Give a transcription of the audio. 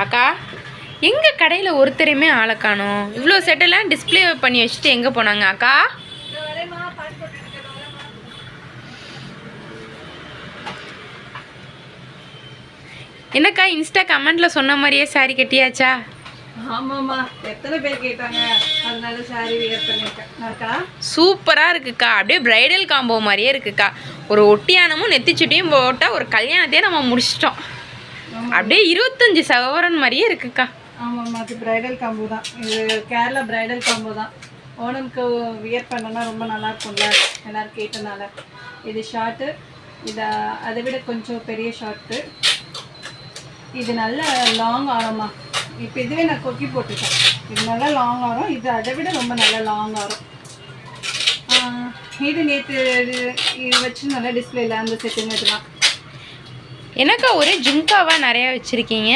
அக்கா எங்கள் கடையில் ஒருத்தரையுமே ஆளை காணோம். இவ்வளோ செட்டெல்லாம் டிஸ்பிளே பண்ணி வச்சுட்டு எங்கே போனாங்க அக்கா? என்னக்கா இன்ஸ்டா கமெண்ட்டில் சொன்ன மாதிரியே சாரி கட்டியாச்சா? ஆமாம்மா, எத்தனை பேர் கேட்டாங்க, அதனால சாரி வியர் பண்ணியிருக்கேன். சூப்பராக இருக்குக்கா, அப்படியே பிரைடல் காம்போ மாதிரியே இருக்குக்கா. ஒரு ஒட்டியானமும் நெத்திச்சுட்டியும் போட்டால் ஒரு கல்யாணத்தையே நம்ம முடிச்சிட்டோம். அப்படியே 25 சவரன் மாதிரியே இருக்குக்கா. ஆமாம்மா, அது பிரைடல் காம்போ தான். இது கேரளா பிரைடல் காம்போ தான். ஓணம்க்கு வியர் பண்ணோன்னா ரொம்ப நல்லா இருக்கும்ல, எல்லோரும் கேட்டனால. இது ஷார்ட்டு, இதை அதை விட கொஞ்சம் பெரிய ஷார்ட்டு. இது நல்ல லாங் ஆரம்மா. இப்போ இதுவே நான் கொக்கி போட்டுட்டேன். இது நல்லா லாங் ஆரம், இது அதை விட ரொம்ப நல்லா லாங் ஆரம். இது நேற்று இது வச்சு நல்லா டிஸ்பிளேல அந்த செட்டுங்க. இதெல்லாம் எனக்கா ஒரே ஜும்காவாக நிறையா வச்சுருக்கீங்க.